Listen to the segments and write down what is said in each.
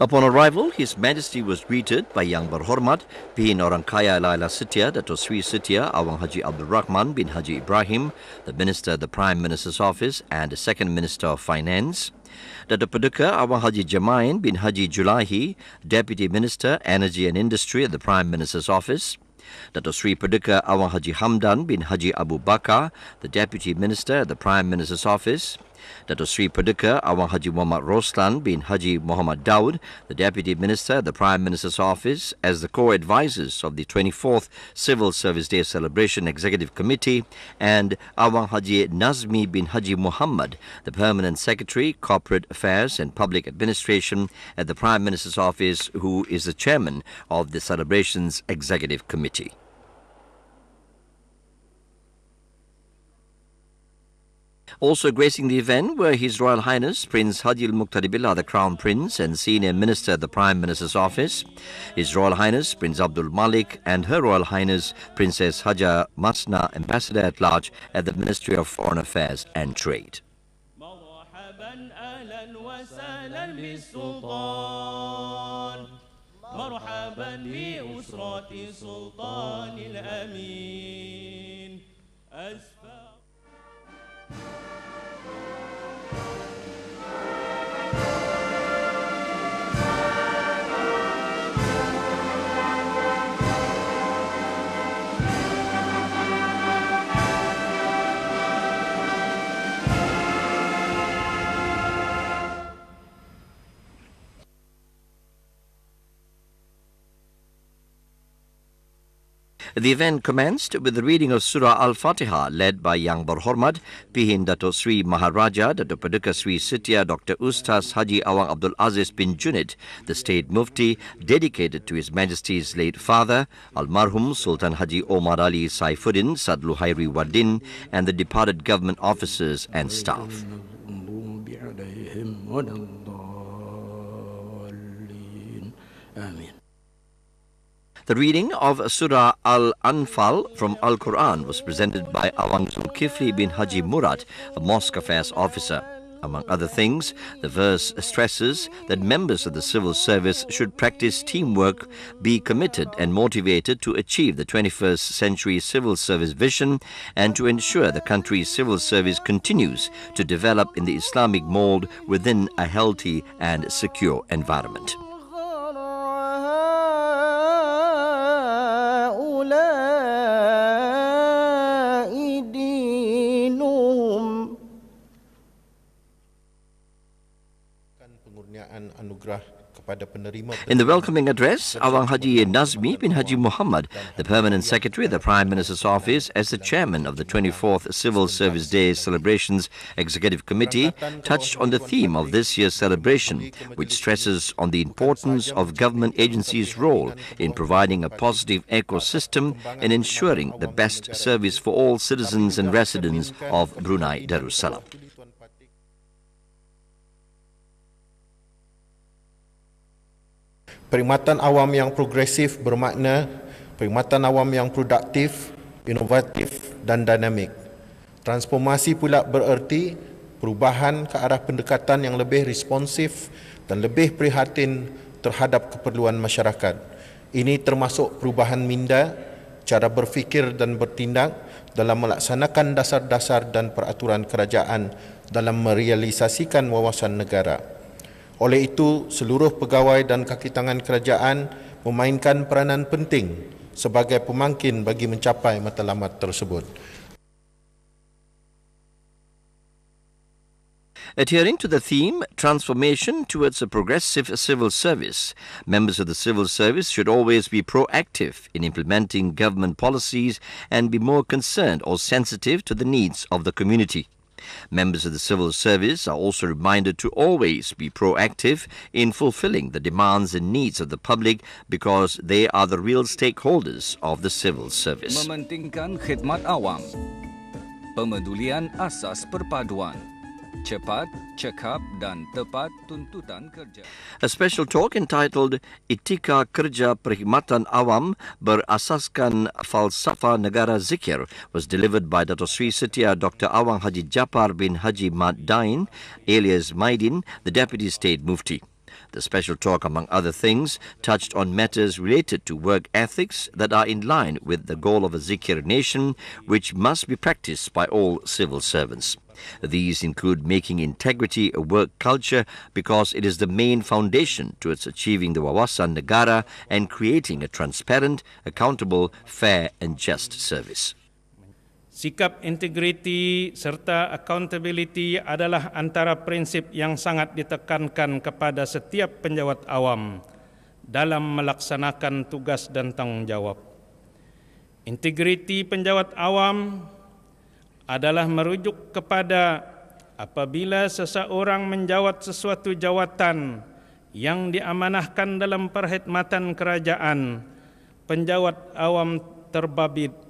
Upon arrival, His Majesty was greeted by Yang Berhormat Pihin Orang Kaya Laila Setia, Dato Sri Setia Awang Haji Abdul Rahman bin Haji Ibrahim, the Minister of the Prime Minister's Office and the Second Minister of Finance, Dato Paduka Awang Haji Jamain bin Haji Julahi, Deputy Minister, Energy and Industry at the Prime Minister's Office, Dato Sri Paduka Awang Haji Hamdan bin Haji Abu Bakar, the Deputy Minister at the Prime Minister's Office, Dato Sri Paduka Awang Haji Muhammad Roslan bin Haji Muhammad Daud, the Deputy Minister at the Prime Minister's Office, as the co-advisors of the 24th Civil Service Day Celebration Executive Committee, and Awang Haji Nazmi bin Haji Muhammad, the Permanent Secretary, Corporate Affairs and Public Administration at the Prime Minister's Office, who is the Chairman of the celebration's Executive Committee. Also gracing the event were His Royal Highness Prince Haji Al-Muqtadi Billah, the Crown Prince and Senior Minister at the Prime Minister's Office, His Royal Highness Prince Abdul Malik and Her Royal Highness Princess Haja Matsna, Ambassador at Large at the Ministry of Foreign Affairs and Trade. The event commenced with the reading of Surah Al-Fatiha led by Yang Berhormat Pihin Dato Sri Maharaja Dato Paduka Sri Setia Dr. Ustaz Haji Awang Abdul Aziz bin Junid, the State Mufti, dedicated to His Majesty's late father, Almarhum Sultan Haji Omar Ali Saifuddin Sadluhairi Wardin, and the departed government officers and staff. The reading of Surah Al-Anfal from Al-Quran was presented by Awang Zulkifli bin Haji Murad, a mosque affairs officer. Among other things, the verse stresses that members of the civil service should practice teamwork, be committed and motivated to achieve the 21st century civil service vision, and to ensure the country's civil service continues to develop in the Islamic mold within a healthy and secure environment. In the welcoming address, Awang Haji Nazmi bin Haji Muhammad, the Permanent Secretary of the Prime Minister's Office, as the Chairman of the 24th Civil Service Day Celebrations Executive Committee, touched on the theme of this year's celebration, which stresses on the importance of government agencies' role in providing a positive ecosystem and ensuring the best service for all citizens and residents of Brunei Darussalam. Perkhidmatan awam yang progresif bermakna perkhidmatan awam yang produktif, inovatif dan dinamik. Transformasi pula bererti perubahan ke arah pendekatan yang lebih responsif dan lebih prihatin terhadap keperluan masyarakat. Ini termasuk perubahan minda, cara berfikir dan bertindak dalam melaksanakan dasar-dasar dan peraturan kerajaan dalam merealisasikan wawasan negara. Oleh itu, seluruh pegawai dan kaki tangan kerajaan memainkan peranan penting sebagai pemangkin bagi mencapai matlamat tersebut. Adhering to the theme, transformation towards a progressive civil service, members of the civil service should always be proactive in implementing government policies and be more concerned or sensitive to the needs of the community. Members of the civil service are also reminded to always be proactive in fulfilling the demands and needs of the public because they are the real stakeholders of the civil service. Mementingkan khidmat awam, pemedulian asas perpaduan, cepat, cekap dan tepat tuntutan kerja. A special talk entitled Etika Kerja Perkhidmatan Awam Berasaskan Falsafah Negara Zikir was delivered by Dato Sri Setia Dr. Awang Haji Japar bin Haji Mat Dain, alias Maidin, the Deputy State Mufti. The special talk, among other things, touched on matters related to work ethics that are in line with the goal of a Zikir nation, which must be practiced by all civil servants. These include making integrity a work culture because it is the main foundation towards achieving the Wawasan Negara and creating a transparent, accountable, fair and just service. Sikap integriti serta accountability adalah antara prinsip yang sangat ditekankan kepada setiap penjawat awam dalam melaksanakan tugas dan tanggungjawab. Integriti penjawat awam adalah merujuk kepada apabila seseorang menjawat sesuatu jawatan yang diamanahkan dalam perkhidmatan kerajaan, penjawat awam terbabit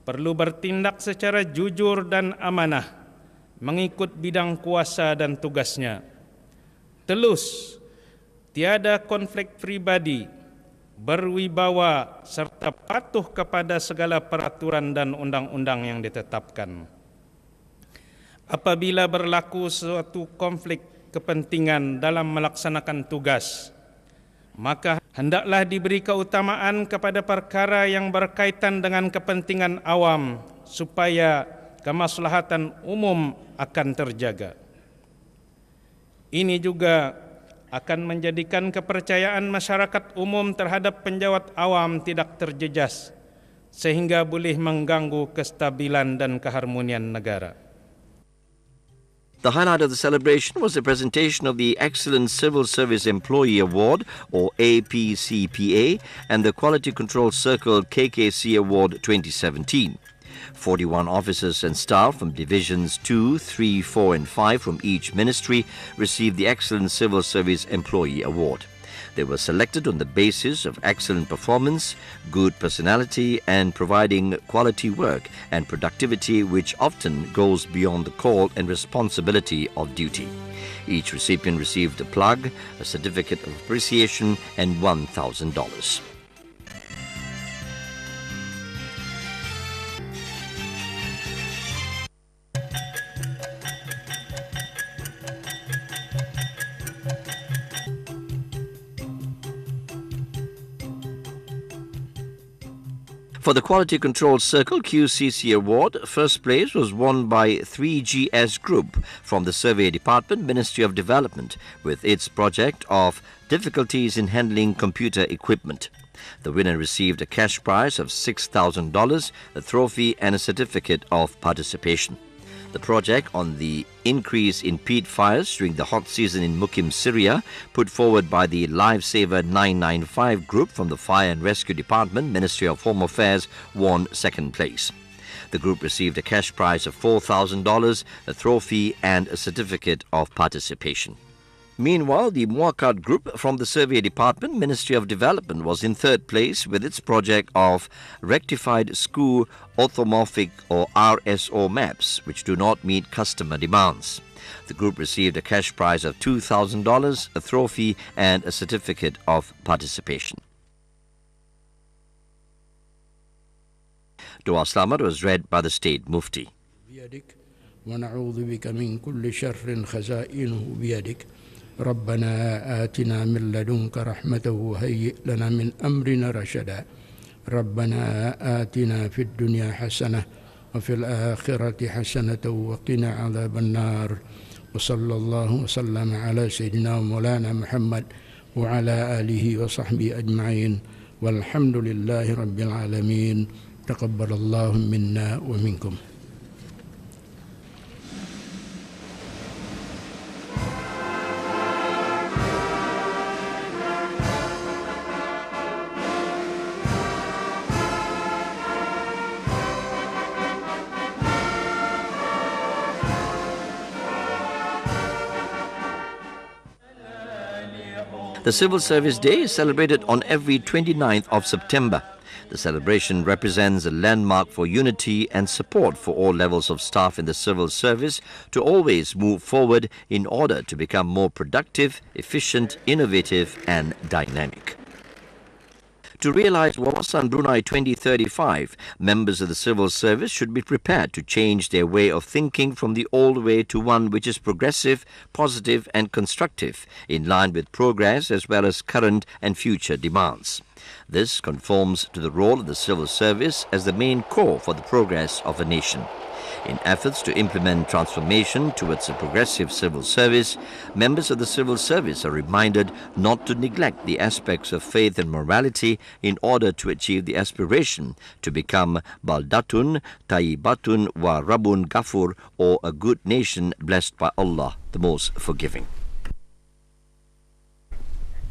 perlu bertindak secara jujur dan amanah, mengikut bidang kuasa dan tugasnya. Telus, tiada konflik pribadi, berwibawa serta patuh kepada segala peraturan dan undang-undang yang ditetapkan. Apabila berlaku suatu konflik kepentingan dalam melaksanakan tugas, maka hendaklah diberi keutamaan kepada perkara yang berkaitan dengan kepentingan awam supaya kemaslahatan umum akan terjaga. Ini juga akan menjadikan kepercayaan masyarakat umum terhadap penjawat awam tidak terjejas sehingga boleh mengganggu kestabilan dan keharmonian negara. The highlight of the celebration was the presentation of the Excellent Civil Service Employee Award, or APCPA, and the Quality Control Circle KKC Award 2017. 41 officers and staff from Divisions 2, 3, 4 and 5 from each ministry received the Excellent Civil Service Employee Award. They were selected on the basis of excellent performance, good personality and providing quality work and productivity which often goes beyond the call and responsibility of duty. Each recipient received a plug, a certificate of appreciation and $1,000. For the Quality Control Circle QCC Award, first place was won by 3GS Group from the Survey Department, Ministry of Development, with its project of difficulties in handling computer equipment. The winner received a cash prize of $6,000, a trophy and a certificate of participation. The project on the increase in peat fires during the hot season in Mukim, Syria, put forward by the Lifesaver 995 group from the Fire and Rescue Department, Ministry of Home Affairs, won second place. The group received a cash prize of $4,000, a trophy and a certificate of participation. Meanwhile, the Muakkad Group from the Survey Department, Ministry of Development, was in third place with its project of rectified school orthomorphic or RSO maps, which do not meet customer demands. The group received a cash prize of $2,000, a trophy and a certificate of participation. Dua Selamat was read by the State Mufti. ونعوذ بك من كل شر خزائنه بيدك ربنا آتنا من لدنك رحمة وهيئ لنا من أمرنا رشدا ربنا آتنا في الدنيا حسنة وفي الآخرة حسنة وقنا عذاب النار وصلى الله وسلم على سيدنا مولانا محمد وعلى آله وصحبه أجمعين والحمد لله رب العالمين تقبل الله منا ومنكم. The Civil Service Day is celebrated on every 29th of September. The celebration represents a landmark for unity and support for all levels of staff in the civil service to always move forward in order to become more productive, efficient, innovative and dynamic. To realize Wawasan Brunei 2035, members of the civil service should be prepared to change their way of thinking from the old way to one which is progressive, positive and constructive, in line with progress as well as current and future demands. This conforms to the role of the civil service as the main core for the progress of a nation. In efforts to implement transformation towards a progressive civil service, members of the civil service are reminded not to neglect the aspects of faith and morality in order to achieve the aspiration to become Baldatun, Tayyibatun wa Rabbun Ghafur, or a good nation blessed by Allah, the most forgiving.